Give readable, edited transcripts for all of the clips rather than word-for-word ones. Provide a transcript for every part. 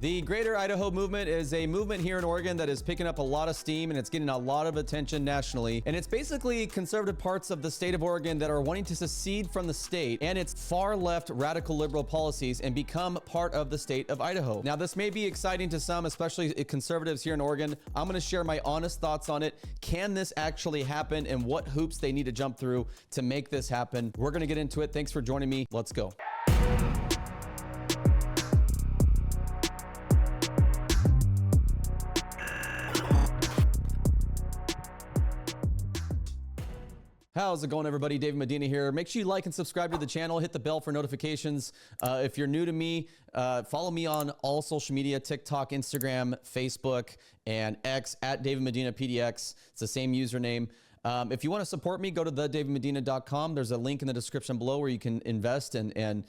The Greater Idaho movement is a movement here in Oregon that is picking up a lot of steam and it's getting a lot of attention nationally. And it's basically conservative parts of the state of Oregon that are wanting to secede from the state and its far left radical liberal policies and become part of the state of Idaho. Now, this may be exciting to some, especially conservatives here in Oregon. I'm going to share my honest thoughts on it. Can this actually happen and what hoops they need to jump through to make this happen? We're going to get into it. Thanks for joining me. Let's go. How's it going, everybody? David Medina here. Make sure you like and subscribe to the channel. Hit the bell for notifications. If you're new to me, follow me on all social media, TikTok, Instagram, Facebook, and X at David Medina PDX. It's the same username. If you want to support me, go to thedavidmedina.com. There's a link in the description below where you can invest and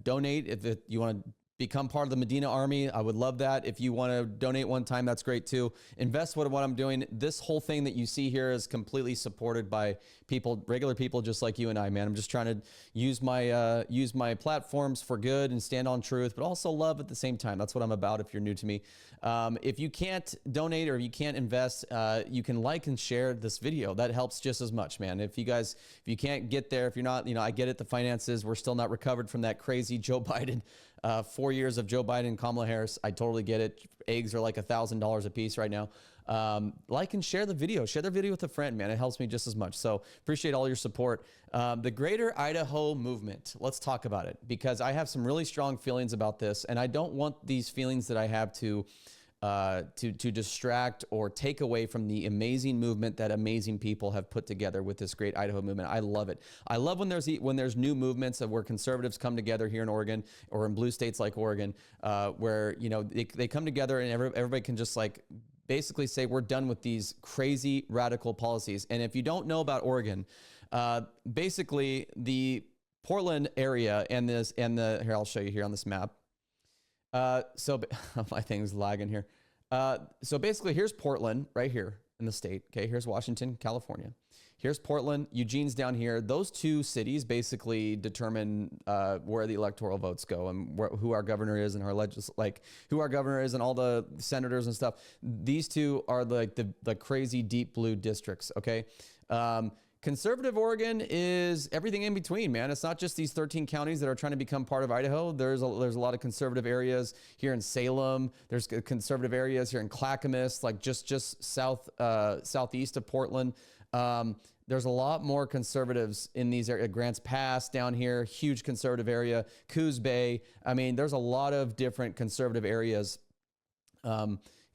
donate. If you want to become part of the Medina Army, I would love that. If you want to donate one time, that's great too. Invest what I'm doing. This whole thing that you see here is completely supported by people, regular people just like you and I, man. I'm just trying to use my platforms for good and stand on truth, but also love at the same time. That's what I'm about if you're new to me. If you can't donate or you can't invest, you can like and share this video. That helps just as much, man. If you can't get there, if you're not, I get it, the finances, we're still not recovered from that crazy Joe Biden, 4 years of Joe Biden and Kamala Harris. I totally get it. Eggs are like $1,000 a piece right now. Like and share the video. Share the video with a friend, man. It helps me just as much. So appreciate all your support. The Greater Idaho movement. Let's talk about it because I have some really strong feelings about this, and I don't want these feelings that I have to distract or take away from the amazing movement that amazing people have put together with this great Idaho movement. I love it. I love when there's new movements of where conservatives come together here in Oregon or in blue states like Oregon, where they come together and everybody can just like basically say we're done with these crazy radical policies. And if you don't know about Oregon, basically the Portland area here, I'll show you here on this map. So my thing's lagging here. So basically here's Portland right here in the state. Okay. Here's Washington, California. Here's Portland. Eugene's down here. Those two cities basically determine where the electoral votes go and who our governor is and who our governor is and all the senators and stuff. These two are like the crazy deep blue districts. Okay. Conservative Oregon is everything in between, man. It's not just these 13 counties that are trying to become part of Idaho. There's a lot of conservative areas here in Salem. There's conservative areas here in Clackamas, like just southeast of Portland. There's a lot more conservatives in these areas. Grants Pass down here, huge conservative area. Coos Bay. I mean, there's a lot of different conservative areas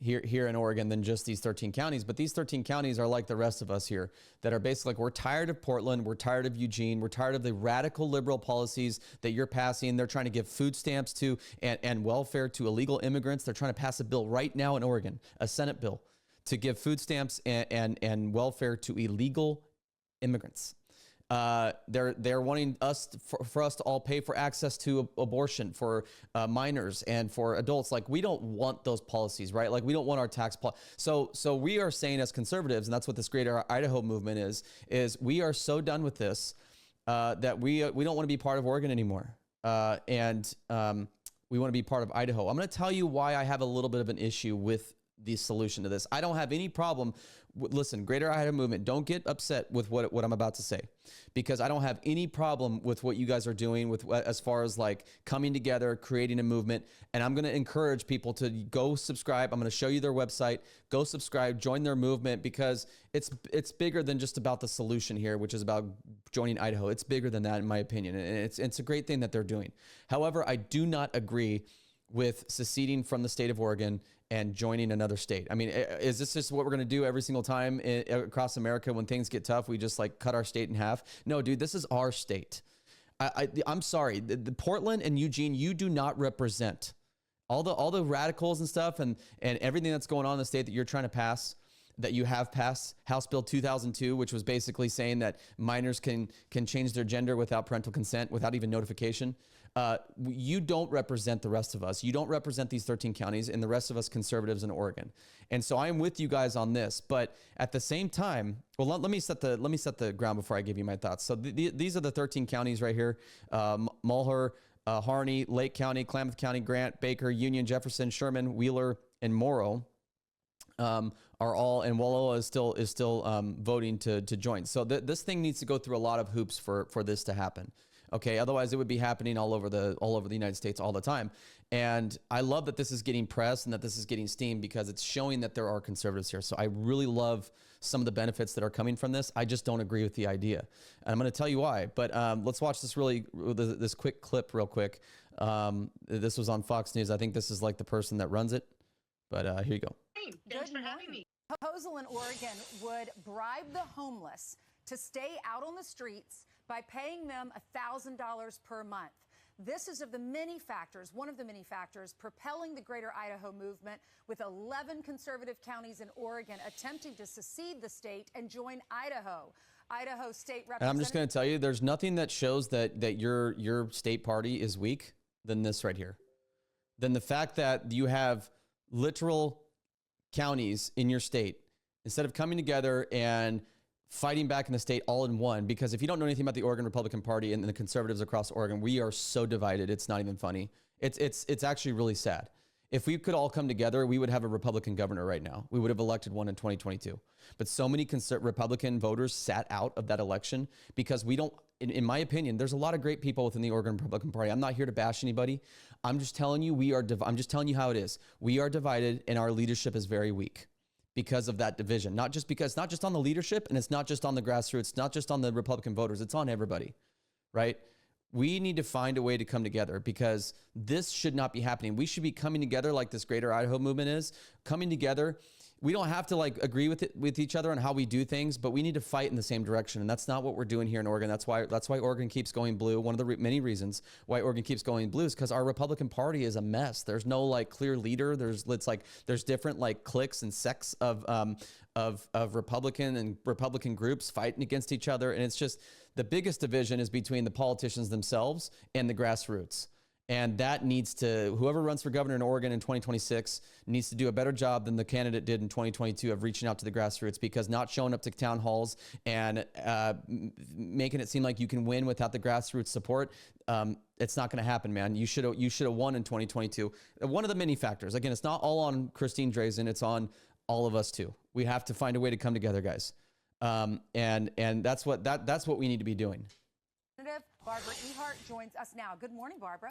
here in Oregon than just these 13 counties. But these 13 counties are like the rest of us here that are basically like, we're tired of Portland. We're tired of Eugene. We're tired of the radical liberal policies that you're passing. They're trying to give food stamps to and welfare to illegal immigrants. They're trying to pass a bill right now in Oregon, a Senate bill to give food stamps and welfare to illegal immigrants. They're wanting us for us to all pay for access to abortion for minors and for adults. Like, we don't want those policies, right? Like, we don't want our tax So we are saying as conservatives, and that's what this Greater Idaho movement is we are so done with this that we don't want to be part of Oregon anymore. And we want to be part of Idaho. I'm going to tell you why I have a little bit of an issue with the solution to this. I don't have any problem. Listen, Greater Idaho movement, don't get upset with what I'm about to say, because I don't have any problem with what you guys are doing with as far as like coming together, creating a movement. And I'm going to encourage people to go subscribe. I'm going to show you their website, go subscribe, join their movement, because it's bigger than just about the solution here, which is about joining Idaho. It's bigger than that, in my opinion. And it's a great thing that they're doing. However, I do not agree with seceding from the state of Oregon and joining another state. I mean, is this just what we're going to do every single time across America when things get tough? We just like cut our state in half? No, dude, this is our state. I'm sorry. The Portland and Eugene, you do not represent all the radicals and stuff and everything that's going on in the state that you're trying to pass, that you have passed. House Bill 2002, which was basically saying that minors can change their gender without parental consent, without even notification. You don't represent the rest of us. You don't represent these 13 counties and the rest of us conservatives in Oregon. And so I'm with you guys on this. But at the same time, well, let me set the ground before I give you my thoughts. So these are the 13 counties right here: Mulher, Harney, Lake County, Klamath County, Grant, Baker, Union, Jefferson, Sherman, Wheeler, and Morrow are all, and Wallowa is still voting to join. So this thing needs to go through a lot of hoops for this to happen. Okay, otherwise it would be happening all over the United States all the time. And I love that this is getting press and that this is getting steam because it's showing that there are conservatives here. So I really love some of the benefits that are coming from this. I just don't agree with the idea, and I'm going to tell you why. But let's watch this quick clip real quick. This was on Fox News. I think this is like the person that runs it. But here you go. Thanks for having me. A proposal in Oregon would bribe the homeless to stay out on the streets by paying them $1,000 per month. This is one of the many factors propelling the Greater Idaho movement, with 11 conservative counties in Oregon attempting to secede the state and join Idaho. Idaho State Representative. And I'm just going to tell you, there's nothing that shows that your state party is weak than this right here. Than the fact that you have literal counties in your state, instead of coming together and fighting back in the state all in one. Because if you don't know anything about the Oregon Republican Party and the conservatives across Oregon, we are so divided. It's not even funny. It's actually really sad. If we could all come together, we would have a Republican governor right now. We would have elected one in 2022. But so many Republican voters sat out of that election because we don't, in my opinion, there's a lot of great people within the Oregon Republican Party. I'm not here to bash anybody. I'm just telling you, I'm just telling you how it is. We are divided and our leadership is very weak because of that division. Not just on the leadership, and it's not just on the grassroots, not just on the Republican voters, it's on everybody, right? We need to find a way to come together because this should not be happening. We should be coming together like this Greater Idaho movement is, coming together. We don't have to like agree with each other on how we do things, but we need to fight in the same direction. And that's not what we're doing here in Oregon. That's why Oregon keeps going blue. One of the many reasons why Oregon keeps going blue is because our Republican Party is a mess. There's no like clear leader. There's different like cliques and sects of Republican and Republican groups fighting against each other. And it's just, the biggest division is between the politicians themselves and the grassroots. And that needs to, whoever runs for governor in Oregon in 2026 needs to do a better job than the candidate did in 2022 of reaching out to the grassroots, because not showing up to town halls and making it seem like you can win without the grassroots support, it's not going to happen, man. You should have won in 2022. One of the many factors, again, it's not all on Christine Drazen, it's on all of us too. We have to find a way to come together, guys. And that's what we need to be doing. Barbara Ehart joins us now. Good morning, Barbara.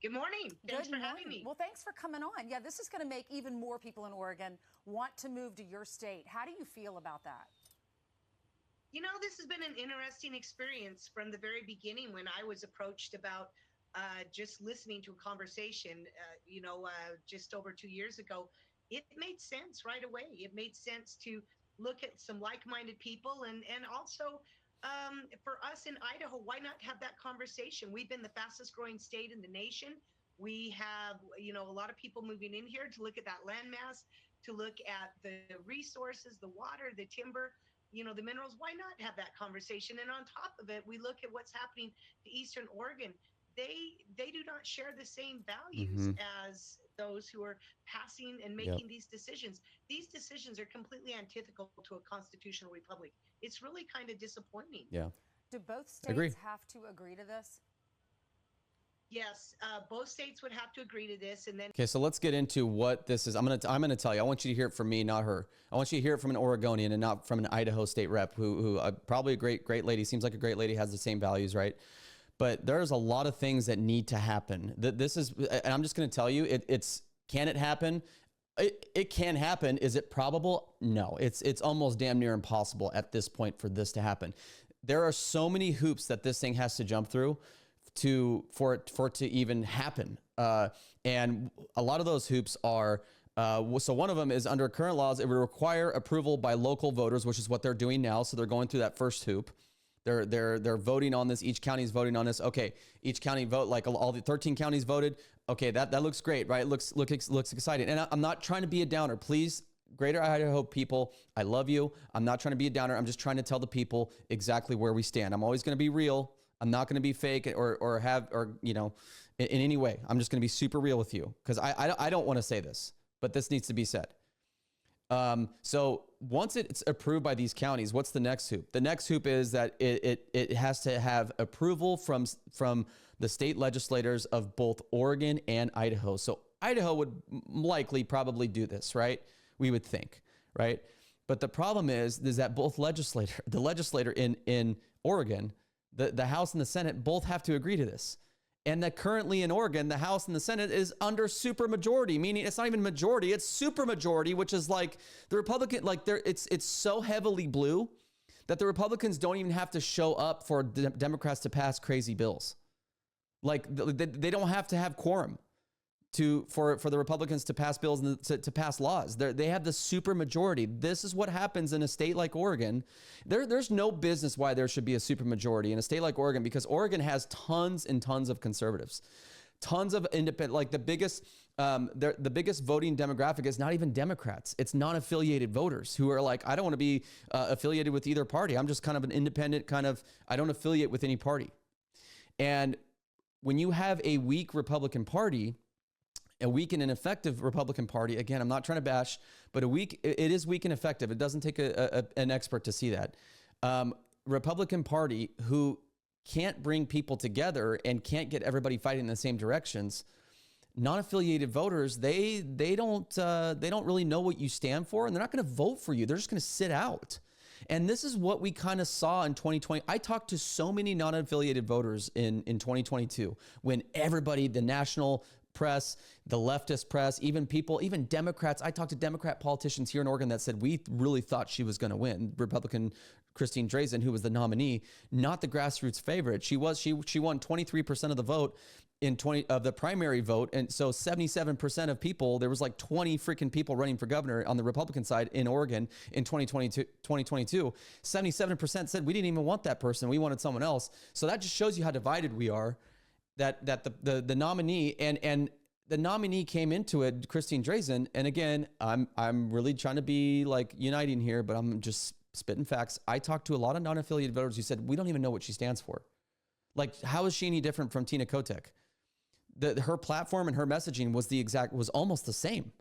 Good morning. Thanks for having me. Well, thanks for coming on. Yeah, this is going to make even more people in Oregon want to move to your state. How do you feel about that? You know, this has been an interesting experience from the very beginning when I was approached about just listening to a conversation, just over 2 years ago. It made sense right away. It made sense to look at some like-minded people and also for us in Idaho, why not have that conversation? We've been the fastest growing state in the nation. We have, a lot of people moving in here to look at that landmass, to look at the resources, the water, the timber, the minerals. Why not have that conversation? And on top of it, we look at what's happening to Eastern Oregon. They do not share the same values as those who are passing and making these decisions. These decisions are completely antithetical to a constitutional republic. It's really kind of disappointing. Yeah. Do both states have to agree to this? Yes, both states would have to agree to this, and then. Okay, so let's get into what this is. I'm gonna tell you. I want you to hear it from me, not her. I want you to hear it from an Oregonian and not from an Idaho state rep who probably a great lady. Seems like a great lady, has the same values, right? But there's a lot of things that need to happen. This is, and I'm just going to tell you, can it happen? It can happen. Is it probable? No, it's almost damn near impossible at this point for this to happen. There are so many hoops that this thing has to jump through for it to even happen. And a lot of those hoops are, so one of them is, under current laws, it would require approval by local voters, which is what they're doing now. So they're going through that first hoop. They're voting on this. Each county is voting on this. Okay, each county vote, like all the 13 counties voted. Okay, that looks great, right? Looks exciting. And I'm not trying to be a downer. Please, Greater Idaho people, I love you. I'm not trying to be a downer. I'm just trying to tell the people exactly where we stand. I'm always going to be real. I'm not going to be fake or in any way. I'm just going to be super real with you, because I don't want to say this, but this needs to be said. So once it's approved by these counties, what's the next hoop? The next hoop is that it has to have approval from the state legislators of both Oregon and Idaho. So Idaho would likely probably do this, right? We would think, right? But the problem is that both the legislator in Oregon, the House and the Senate both have to agree to this. And that currently in Oregon, the House and the Senate is under supermajority, meaning it's not even majority, it's supermajority, which is like the Republican, like it's so heavily blue that the Republicans don't even have to show up for Democrats to pass crazy bills. Like they don't have to have quorum for the Republicans to pass bills and to pass laws. They have the super majority. This is what happens in a state like Oregon. There's no business why there should be a super majority in a state like Oregon, because Oregon has tons and tons of conservatives, tons of independent. Like the biggest voting demographic is not even Democrats. It's non-affiliated voters who are like, I don't want to be affiliated with either party. I'm just kind of an independent kind of. I don't affiliate with any party. And when you have a weak Republican Party, a weak and ineffective Republican Party, again, I'm not trying to bash, but it is weak and effective. It doesn't take an expert to see that. Republican Party who can't bring people together and can't get everybody fighting in the same directions. Non-affiliated voters, they don't really know what you stand for, and they're not going to vote for you. They're just going to sit out. And this is what we kind of saw in 2020. I talked to so many non-affiliated voters in 2022 when everybody, the national press, the leftist press, even Democrats. I talked to Democrat politicians here in Oregon that said we really thought she was going to win. Republican Christine Drazan, who was the nominee, not the grassroots favorite. She won 23% of the vote of the primary vote. And so 77% of people, there was like 20 freaking people running for governor on the Republican side in Oregon in 2022. 77% said we didn't even want that person. We wanted someone else. So that just shows you how divided we are, that the nominee and the nominee came into it, Christine Drazan. And again, I'm really trying to be like uniting here, but I'm just spitting facts. I talked to a lot of non-affiliated voters who said, we don't even know what she stands for. Like, how is she any different from Tina Kotek? Her platform and her messaging was almost the same.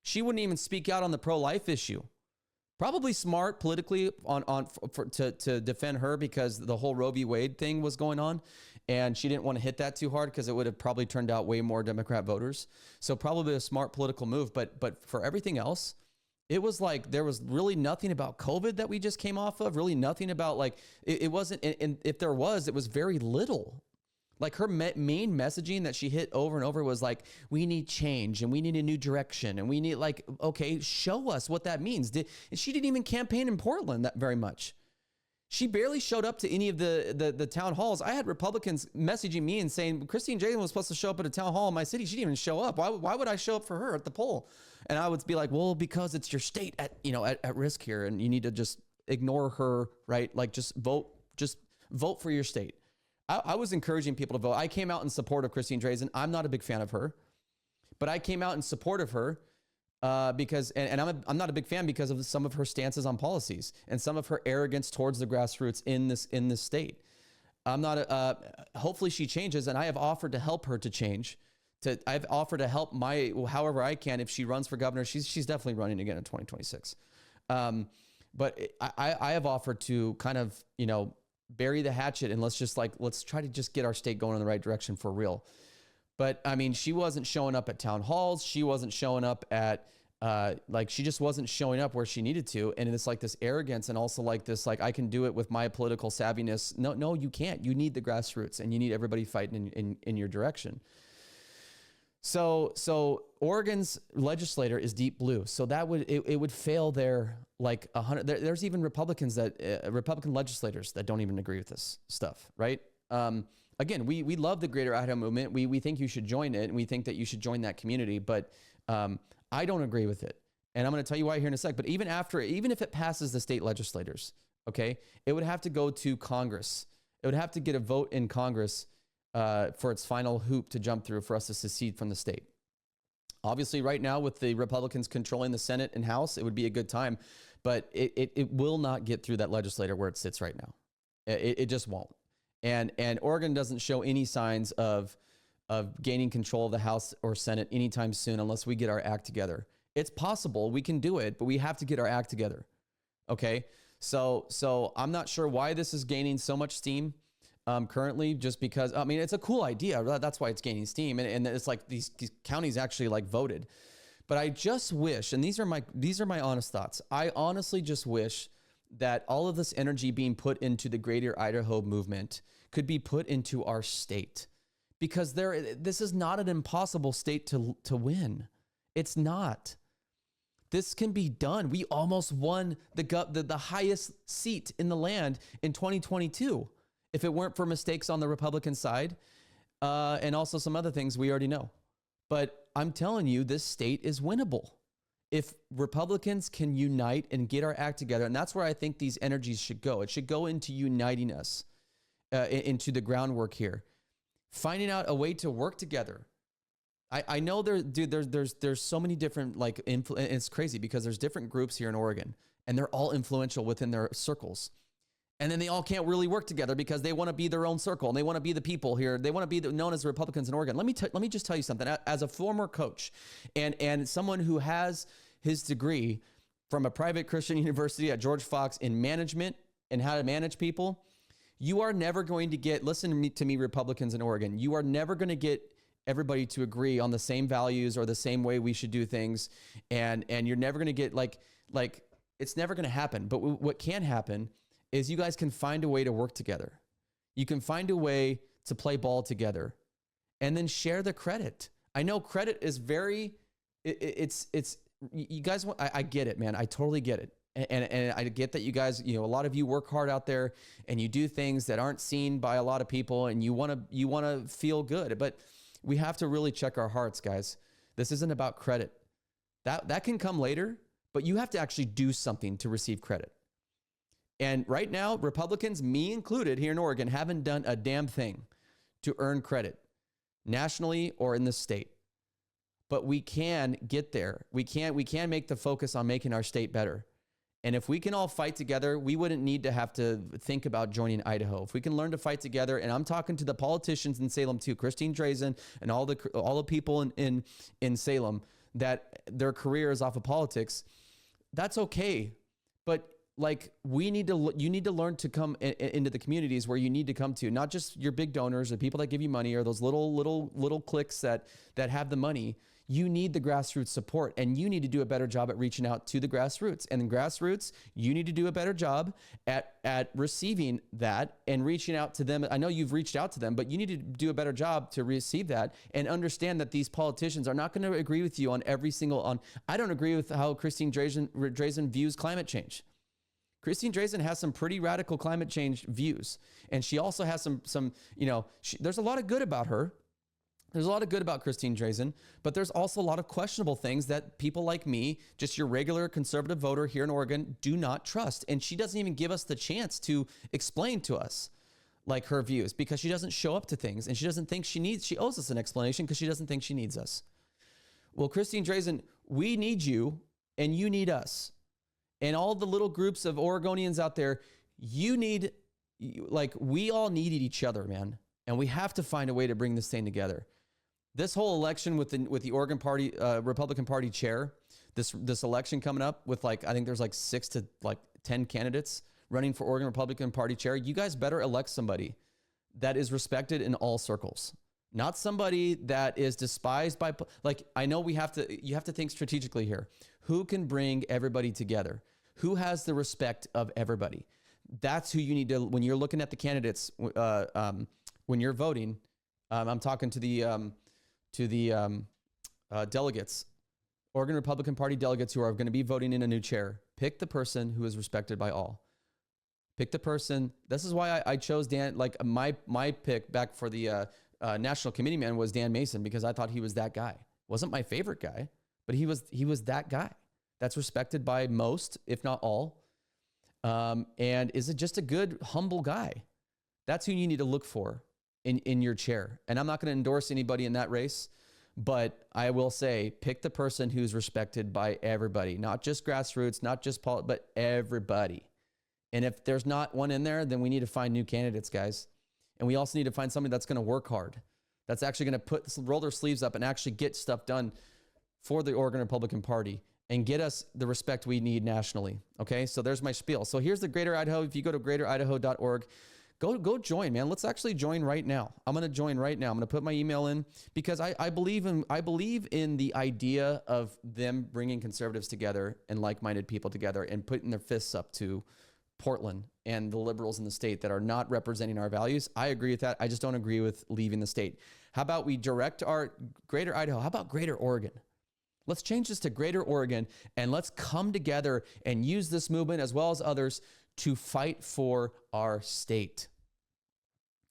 She wouldn't even speak out on the pro-life issue. Probably smart politically to defend her because the whole Roe v. Wade thing was going on, and she didn't want to hit that too hard because it would have probably turned out way more Democrat voters. So probably a smart political move. But for everything else, it was like there was really nothing about COVID that we just came off of. Really nothing about like it wasn't. And if there was, it was very little. Like her main messaging that she hit over and over was like, we need change and we need a new direction. And we need like, okay, show us what that means. She didn't even campaign in Portland that very much. She barely showed up to any of the town halls. I had Republicans messaging me and saying, Christine Drazan was supposed to show up at a town hall in my city. She didn't even show up. Why would I show up for her at the poll? And I would be like, well, because it's your state at risk here. And you need to just ignore her, right? Like just vote for your state. I was encouraging people to vote. I came out in support of Christine Drazan. I'm not a big fan of her, but I came out in support of her because I'm not a big fan because of some of her stances on policies and some of her arrogance towards the grassroots in this state. I'm not. Hopefully she changes, and I have offered to help her to change. I've offered to help however I can if she runs for governor. She's definitely running again in 2026. But I have offered to kind of bury the hatchet and let's try to just get our state going in the right direction for real. But I mean, she wasn't showing up at town halls. She wasn't showing up at she just wasn't showing up where she needed to. And it's like this arrogance and also like this, like I can do it with my political savviness. No, you can't. You need the grassroots and you need everybody fighting in your direction. So Oregon's legislator is deep blue. So that would fail there like 100. There's even Republican legislators that don't even agree with this stuff, right? Again, we love the Greater Idaho movement. We think you should join it, and we think that you should join that community. But I don't agree with it, and I'm going to tell you why here in a sec. But even if it passes the state legislators, okay, it would have to go to Congress. It would have to get a vote in Congress for its final hoop to jump through for us to secede from the state. Obviously, right now with the Republicans controlling the Senate and House, it would be a good time, but it will not get through that legislature where it sits right now. It just won't. And Oregon doesn't show any signs of gaining control of the House or Senate anytime soon unless we get our act together. It's possible. We can do it, but we have to get our act together. Okay. So I'm not sure why this is gaining so much steam currently, just because, I mean, it's a cool idea. That's why it's gaining steam. And it's like these counties actually like voted. But I just wish, and these are my honest thoughts. I honestly just wish that all of this energy being put into the Greater Idaho movement could be put into our state, because this is not an impossible state to win. It's not. This can be done. We almost won the highest seat in the land in 2022. If it weren't for mistakes on the Republican side, and also some other things we already know. But I'm telling you, this state is winnable if Republicans can unite and get our act together. And that's where I think these energies should go. It should go into uniting us, into the groundwork here, finding out a way to work together. I know there's so many different it's crazy because there's different groups here in Oregon, and they're all influential within their circles. And then they all can't really work together because they want to be their own circle, and they want to be the people here. They want to be known as the Republicans in Oregon. Let me just tell you something. As a former coach and someone who has his degree from a private Christian university at George Fox in management and how to manage people, you are never going to get, listen to me, Republicans in Oregon, you are never going to get everybody to agree on the same values or the same way we should do things. And you're never going to get like it's never going to happen. But what can happen is you guys can find a way to work together. You can find a way to play ball together and then share the credit. I know credit is you guys, I get it, man. I totally get it. And I get that you guys, a lot of you work hard out there and you do things that aren't seen by a lot of people, and you want to feel good, but we have to really check our hearts, guys. This isn't about credit. That can come later, but you have to actually do something to receive credit. And right now, Republicans, me included here in Oregon, haven't done a damn thing to earn credit nationally or in the state. But we can get there. We can make the focus on making our state better. And if we can all fight together, we wouldn't need to have to think about joining Idaho. If we can learn to fight together, and I'm talking to the politicians in Salem too, Christine Drazen and all the people in Salem that their career is off of politics, that's okay. But you need to learn to come into the communities where you need to come to, not just your big donors or people that give you money or those little cliques that have the money. You need the grassroots support, and you need to do a better job at reaching out to the grassroots. And the grassroots, you need to do a better job at receiving that and reaching out to them. I know you've reached out to them, but you need to do a better job to receive that and understand that these politicians are not going to agree with you on every single. I don't agree with how Christine Drazen views climate change. Christine Drazen has some pretty radical climate change views, and she also has some there's a lot of good about her. There's a lot of good about Christine Drazen, but there's also a lot of questionable things that people like me, just your regular conservative voter here in Oregon, do not trust. And she doesn't even give us the chance to explain to us her views, because she doesn't show up to things, and she doesn't think she owes us an explanation because she doesn't think she needs us. Well, Christine Drazen, we need you and you need us. And all the little groups of Oregonians out there, we all needed each other, man. And we have to find a way to bring this thing together. This whole election with the Oregon Party, Republican Party chair, this election coming up with I think there's 6 to 10 candidates running for Oregon Republican Party chair. You guys better elect somebody that is respected in all circles, not somebody that is despised by, I know you have to think strategically here. Who can bring everybody together? Who has the respect of everybody? That's who you need to, when you're looking at the candidates, when you're voting. I'm talking to the delegates, Oregon Republican Party delegates who are going to be voting in a new chair. Pick the person who is respected by all. Pick the person. This is why I chose Dan. My pick back for the national committee man was Dan Mason, because I thought he was that guy. Wasn't my favorite guy, but he was that guy that's respected by most, if not all, and is just a good, humble guy. That's who you need to look for in your chair. And I'm not going to endorse anybody in that race, but I will say, pick the person who's respected by everybody, not just grassroots, not just but everybody. And if there's not one in there, then we need to find new candidates, guys. And we also need to find somebody that's going to work hard, that's actually going to roll their sleeves up and actually get stuff done for the Oregon Republican Party and get us the respect we need nationally. Okay, so there's my spiel. So here's the Greater Idaho. If you go to greateridaho.org, go join, man. Let's actually join right now. I'm going to join right now. I'm going to put my email in because I believe in the idea of them bringing conservatives together and like-minded people together and putting their fists up to Portland and the liberals in the state that are not representing our values. I agree with that. I just don't agree with leaving the state. How about we direct our Greater Idaho? How about Greater Oregon? Let's change this to Greater Oregon, and let's come together and use this movement as well as others to fight for our state.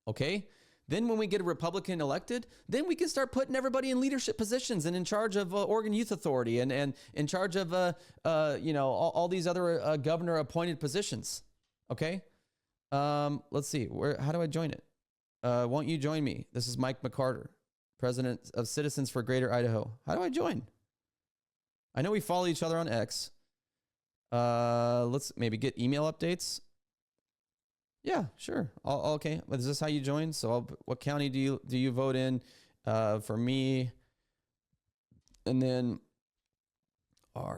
Okay? Then when we get a Republican elected, then we can start putting everybody in leadership positions and in charge of Oregon Youth Authority and in charge of, all these other governor appointed positions. Okay? Let's see. How do I join it? Won't you join me? This is Mike McCarter, president of Citizens for Greater Idaho. How do I join? I know we follow each other on X. Let's maybe get email updates. Yeah, sure. Okay. Is this how you join? So what county do you vote in? For me, and then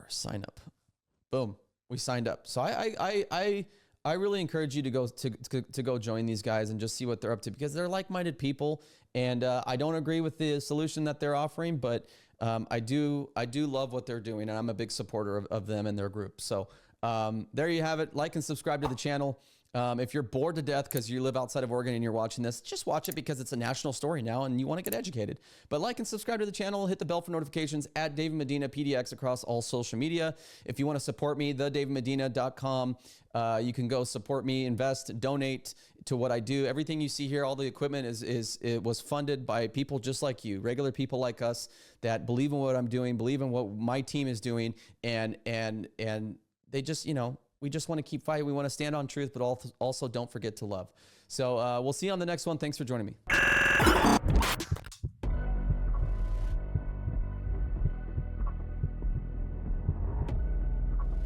sign up. Boom. We signed up. So I really encourage you to go join these guys and just see what they're up to, because they're like-minded people. And I don't agree with the solution that they're offering, but I do love what they're doing, and I'm a big supporter of them and their group. So there you have it. Like and subscribe to the channel. If you're bored to death because you live outside of Oregon and you're watching this, just watch it because it's a national story now and you want to get educated. But like and subscribe to the channel, hit the bell for notifications, at David Medina PDX across all social media. If you want to support me, thedavidmedina.com. You can go support me, invest, donate to what I do. Everything you see here, all the equipment it was funded by people just like you, regular people like us that believe in what I'm doing, believe in what my team is doing, and they just, we just want to keep fighting. We want to stand on truth, but also don't forget to love. So we'll see you on the next one. Thanks for joining me.